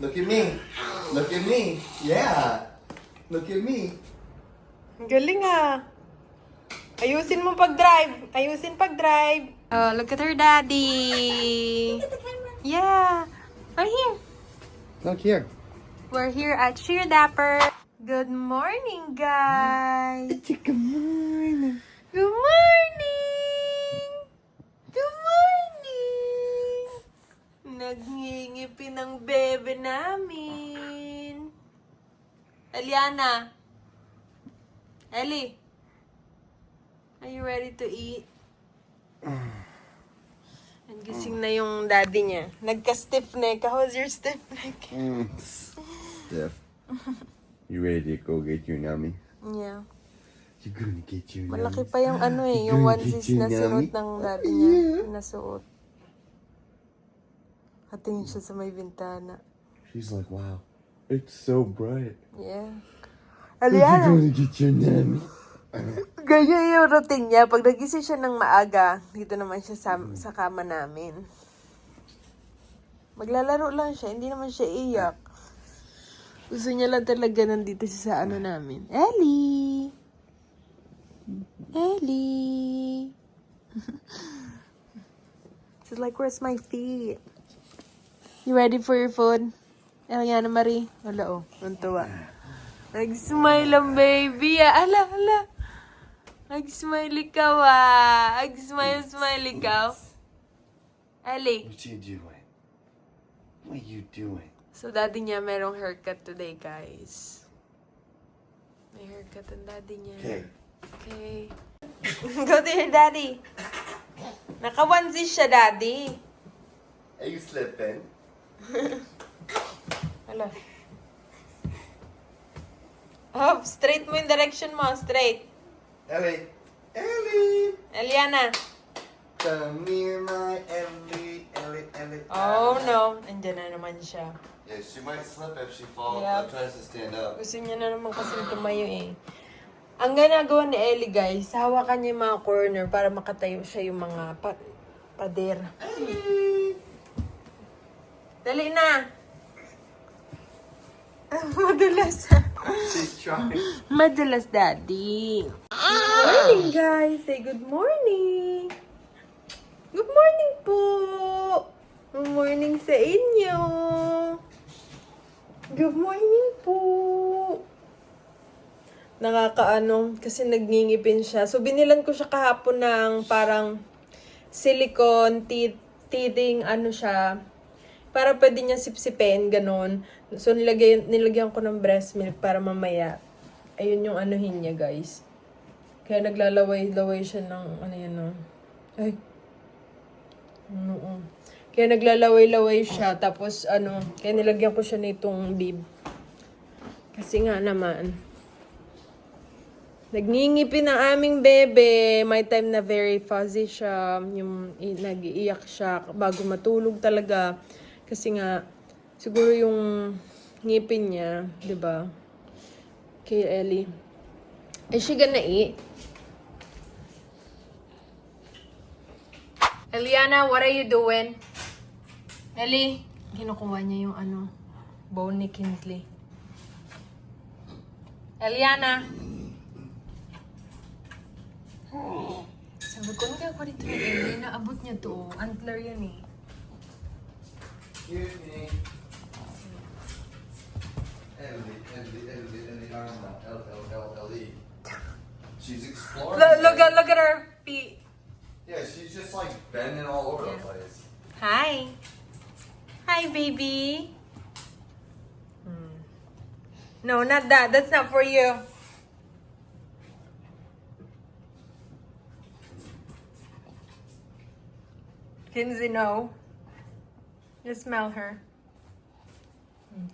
Look at me. Look at me. Yeah. Look at me. Galing ah. Ayusin mo pag-drive. Ayusin pag-drive. Oh, look at her daddy. Yeah. Right here. Look here. We're here at Sheer Dapper. Good morning, guys. Good morning. Good morning. Good morning. Nagngingipin ang bebe namin. Eliana. Ellie. Are you ready to eat? Nagising na yung daddy niya. Nagka-stiff neck. How's your stiff neck? Steph. You ready to go get your nummy? Yeah. You're gonna get your nummy. Malaki pa yung ano eh, yung onesies na sinuot ng daddy niya. Nasuot. Hatingin siya sa may bintana. She's like, wow, it's so bright. Yeah. You're Aliana, gonna get your nummy. ganyan yung routine niya. Pag nagising siya ng maaga, dito naman siya sa kama namin. Maglalaro lang siya, hindi naman siya iyak. Gusto niya lang talaga nandito siya sa ano namin. Ellie! Ellie! She's like, where's my feet? You ready for your food? Eliana Marie? Wala oh, nantuwa. Nag-smile ang baby ah. Ala. Nag-smile ikaw ah. Nag-smile ikaw. Ellie. What you doing? What are you doing? So, daddy niya merong haircut today, guys. May haircut ang daddy niya. Okay. Okay. Go to your daddy. Naka-onesie siya, daddy. Are you slipping? Hala. Oh, straight mo yung direction mo. Straight. Ellie. Ellie. Eliana. Come here, my Ellie. Ellie. Oh, no. Andyan na naman siya. Yeah, she might slip if she falls. Yep. Tries to stand up. Gusto niya na naman kasi tumayo eh. Ang ginagawa ni Ellie, guys, hawakan niya yung mga corner para makatayo siya yung mga pader. Dali na! Madulas. She's trying. Madulas, daddy. Good morning, guys. Say good morning. Good morning po. Good morning sa inyo. Good morning po. Nakakaano, kasi nagngingipin siya. So, binilan ko siya kahapon ng parang silicone teething, ano siya, para pwede niya sipsipin, ganun. So, nilagyan ko ng breast milk para mamaya. Ayun yung anuhin niya, guys. Kaya naglalaway-laway siya ng, ano yan, no? Ay. Oo. Kaya naglalaway-laway siya. Tapos, kaya nilagyan ko siya nitong bib. Kasi nga naman, nagngingipin ang aming bebe. May time na very fuzzy siya. Yung nag-iiyak siya bago matulog talaga. Kasi nga, siguro yung ngipin niya, di ba? Kay Ellie. Is she gonna eat? Eliana, what are you doing? Ellie, kinukuha niya yung bone ni Kinsley. Eliana. Sabi ko, hindi ako dito ni Ellie. Naabot niya to. Antler yan eh. Excuse me. Ellie, L-E. She's exploring. Look at her feet. Yeah, she's just like bending all over the place. Hi. Hi, baby. No, not that. That's not for you. Kinsey, no. Just smell her.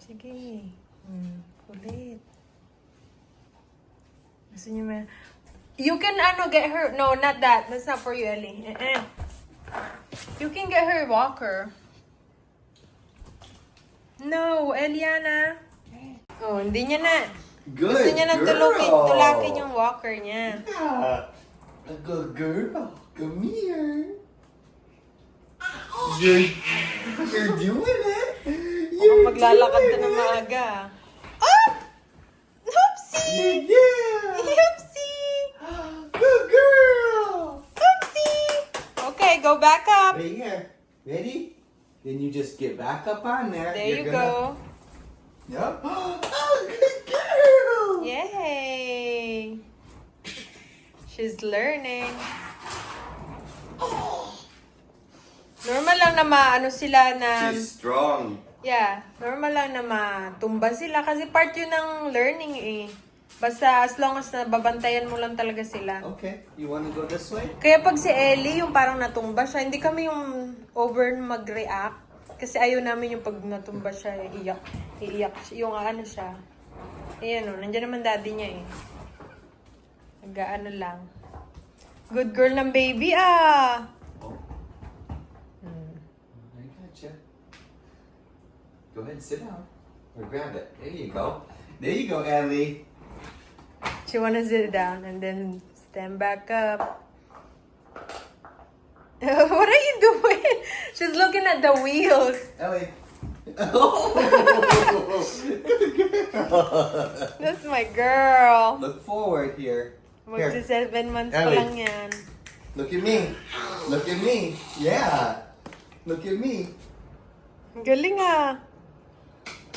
Sige. Kulit. Gusto niyo may... You can, get her... No, not that. That's not for you, Ellie. You can get her a walker. No, Eliana. Oh, hindi niya na. Good Gusto niya na girl. tulakin yung walker niya. Yeah. A good girl. Come here. You're doing it. Mukhang maglalakad ka na maaga. Ah! Oopsie! Yeah! Oopsie! Good girl! Oopsie! Okay, go back up. Right here. Ready? Then you just get back up on there. There You're you gonna- go. Yep. Oh, good girl! Yay! She's learning. Normal lang na maano sila na... She's strong. Yeah, normal lang na matumba sila kasi part yun ng learning eh. Basta as long as nababantayan mo lang talaga sila. Okay, you wanna go this way? Kaya pag si Ellie, yung parang natumba siya, hindi kami yung over mag-react. Kasi ayaw namin yung pag natumba siya, iiyak siya. Yung ano siya. Ayan o, nandiyan naman daddy niya eh. Nag-ano lang. Good girl ng baby ah! I gotcha. Go ahead and sit down. Or grab it. There you go. There you go, Ellie. She wanna sit down and then stand back up. What are you doing? She's looking at the wheels. Ellie. That's my girl. Look forward here. Magsi 7 months pa Ellie. lang yan. Look at me. Look at me. Yeah. Look at me. Ang galing ah.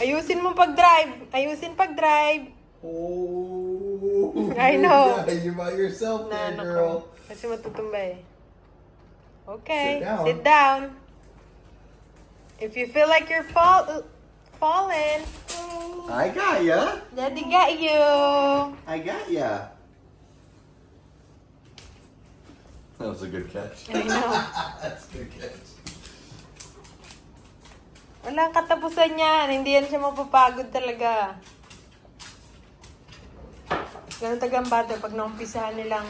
Ayusin mo pag-drive. Ayusin pag-drive. Oh. I know. Yeah, you're by yourself there, Nano girl. ko. Kasi matutumba eh. Okay. Sit down. Sit down. If you feel like you're falling, I got ya. Daddy got you. I got ya. That was a good catch. I know. That's a good catch. Walang katapusan yan. Hindi yan siya mapapagod talaga. Ganun tagang bata pag naumpisahan nilang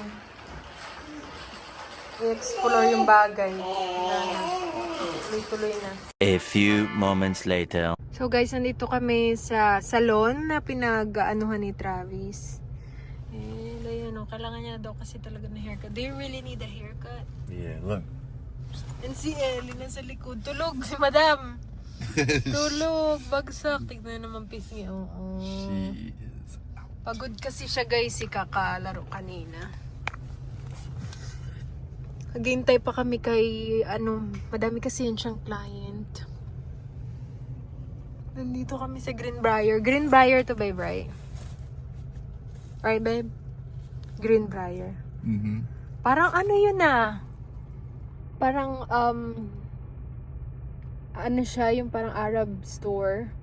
i-explore yung bagay. Tuloy-tuloy na. A few moments later. So guys, nandito kami sa salon na pinag-aanuhan ni Travis. And ayun, kailangan niya daw kasi talaga ng haircut. Do you really need a haircut? Yeah, look. And si Ellie nasa likod. Tulog si Madam. Tulog, bagsak. Tignan naman pisngi. Oo. She is. Pagod kasi siya guys, si kakalaro kanina. Naghihintay pa kami kay, madami kasi yun siyang client. Nandito kami sa Greenbrier. Greenbrier to, babe, right? Right, babe? Greenbrier. Mm-hmm. Parang ano yun ah. Parang, ano siya, yung parang Arab store.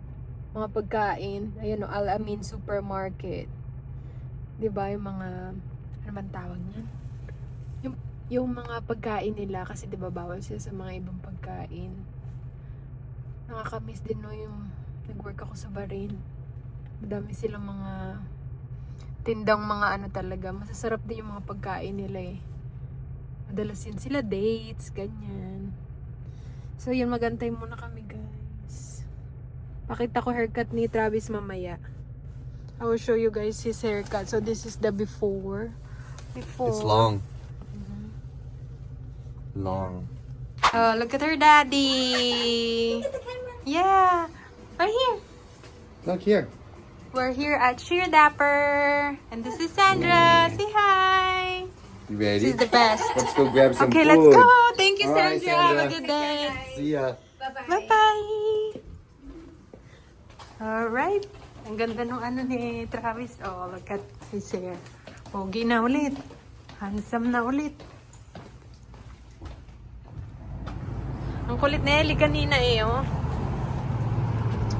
Mga pagkain. Ayun o, Al-Amin Supermarket. Diba, yung mga, ano man tawag niyan? Yung mga pagkain nila, kasi diba bawal sila sa mga ibang pagkain. Nakakamiss din no, yung nag-work ako sa Bahrain. Madami silang mga tindang mga ano talaga. Masasarap din yung mga pagkain nila eh. Madalas yun sila dates, ganyan. So yun, magantay muna kami guys. Pakita ko haircut ni Travis mamaya. I will show you guys his haircut. So this is the before. It's long. Long. Oh, look at her daddy. Yeah. Right here. Look here. We're here at Sheer Dapper. And this is Sandra. Say hi. You ready? She's the best. Let's go grab some Okay, food. let's go. Thank you, All right, Sandra. Have a Sandra. good day. See ya. Bye-bye. Alright. Ang ganda nung ano ni Travis. Oh, look at his hair. Pogi na ulit. Handsome na ulit. Ang kulit na Ellie kanina eh, oh.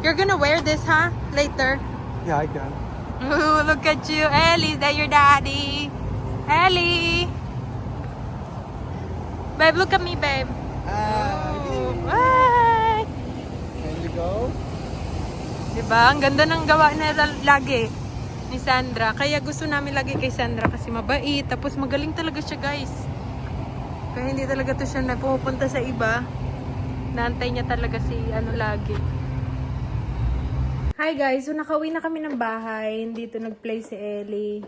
You're gonna wear this, huh? Later. Yeah, I can. Ooh, look at you. Ellie, is that your daddy? Ellie! Babe, look at me, babe. Ooh, bye! Can you go? Diba? Ang ganda ng gawa na lagi ni Sandra. Kaya gusto namin lagi kay Sandra kasi mabait. Tapos magaling talaga siya, guys. Kaya hindi talaga to siya pupunta sa iba. Naantay niya talaga si lagi. Hi guys, so nakauwi na kami ng bahay. Dito nag-play si Ellie.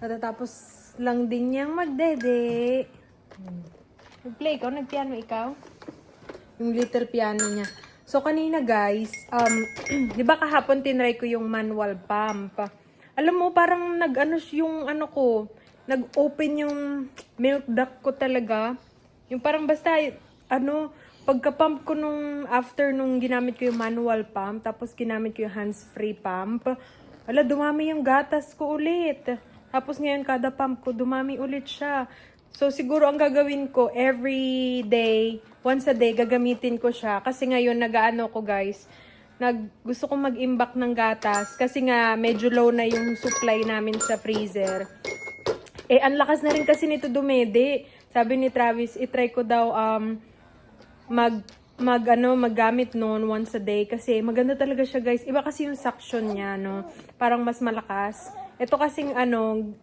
Natatapos lang din niyang magdede. Nag-play ikaw? Nag-piano ikaw? Yung little piano niya. So, kanina guys, di ba kahapon tinry ko yung manual pump. Alam mo, parang nag-open yung milk duct ko talaga. Yung parang basta, pagka-pump ko after nung ginamit ko yung manual pump, tapos ginamit ko yung hands-free pump, dumami yung gatas ko ulit. Tapos ngayon, kada pump ko, dumami ulit siya. So, siguro ang gagawin ko, every day, once a day, gagamitin ko siya. Kasi ngayon, gusto kong mag-imbak ng gatas. Kasi nga, medyo low na yung supply namin sa freezer. Ang lakas na rin kasi nito dumede. Sabi ni Travis, itry ko daw maggamit noon once a day. Kasi maganda talaga siya, guys. Iba kasi yung suction niya, no? Parang mas malakas. Ito kasing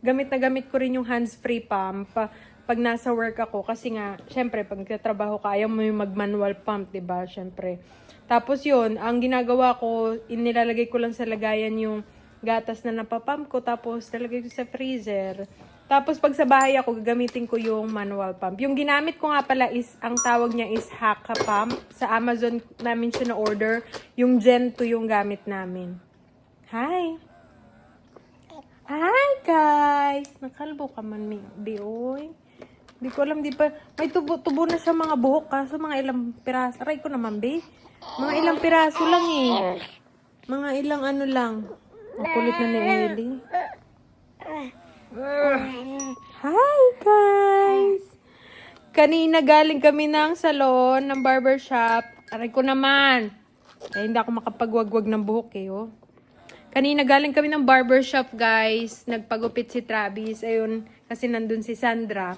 gamit na gamit ko rin yung hands-free pump pag nasa work ako. Kasi nga, syempre, pag trabaho ka, ayaw mo yung mag-manual pump, diba? Syempre. Tapos yun, ang ginagawa ko, inilalagay ko lang sa lagayan yung gatas na napapump ko. Tapos, lalagay ko sa freezer. Tapos, pag sa bahay ako, gagamitin ko yung manual pump. Yung ginamit ko nga pala is, ang tawag niya is Haka Pump. Sa Amazon namin siya na-order. Yung Gen 2 yung gamit namin. Hi! Hi, guys! Nakalbo ka man, Bioy. Hindi ko alam, may tubo na siya mga buhok, kaso mga ilang piraso. Aray ko naman, be. Mga ilang piraso lang eh. Mga ilang lang. Ang kulit na ni Ellie. Hi, guys! Kanina galing kami ng salon, ng barbershop. Aray ko naman. Hindi ako makapagwagwag ng buhok eh, oh. Kanina galing kami ng barbershop, guys. Nagpagupit si Travis. Ayun, kasi nandun si Sandra.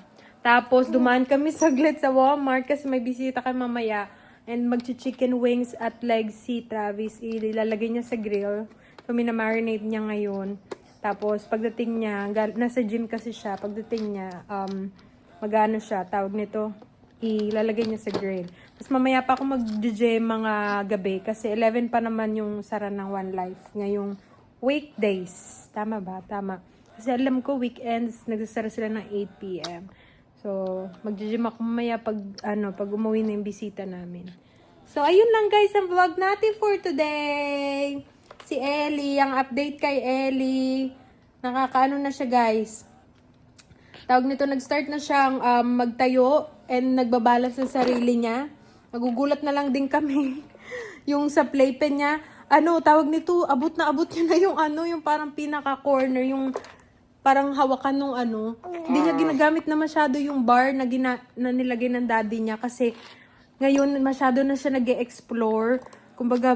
Tapos, dumaan kami saglit sa Walmart kasi may bisita kami mamaya. And magchi-chicken wings at legs si Travis. Ilalagay niya sa grill. So, minamarinate niya ngayon. Tapos, pagdating niya, nasa gym kasi siya. Pagdating niya, magano siya, tawag nito, ilalagay niya sa grill. Tapos, mamaya pa ako mag-gym mga gabi. Kasi 11 pa naman yung sara ng One Life. Ngayong weekdays. Tama ba? Tama. Kasi alam ko, weekends, nagsasara sila ng 8 p.m. So, mag-gym ako mamaya pag umuwi na yung bisita namin. So, ayun lang guys ang vlog natin for today. Si Ellie, ang update kay Ellie. Nakakaano na siya guys. Tawag nito, nag-start na siyang magtayo and nagbabalance sa sarili niya. Nagugulat na lang din kami. Yung sa playpen niya, tawag nito, abot na abot niya na yung parang pinaka-corner, yung parang hawakan nung Hindi niya ginagamit na masyado yung bar na nilagay ng daddy niya kasi ngayon masyado na siya nag-e-explore. Kumbaga,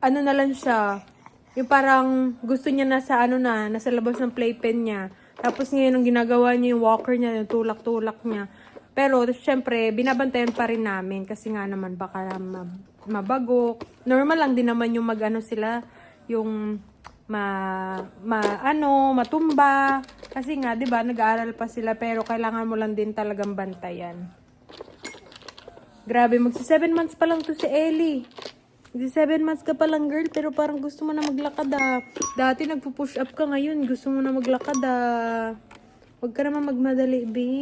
na lang siya. Yung parang gusto niya nasa labas ng playpen niya. Tapos ngayon, ang ginagawa niya yung walker niya, yung tulak-tulak niya. Pero, syempre, binabantayan pa rin namin kasi nga naman baka mabago. Normal lang din naman yung sila, yung matumba. Kasi nga, 'di ba, nag-aaral pa sila pero kailangan mo lang din talagang bantayan. Grabe, magsi 7 months pa lang to si Ellie. Magsi 7 months ka pa lang, girl, pero parang gusto mo na maglakad ah. Dati nagpo-push up ka, ngayon gusto mo na maglakad ah. Huwag ka naman magmadali, be.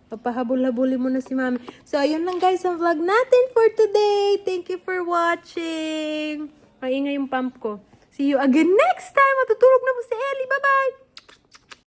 Papahabol-habulin mo na si mami. So, ayun lang guys ang vlog natin for today. Thank you for watching. Maingay yung pump ko. See you again next time. Matutulog na po si Ellie. Bye-bye!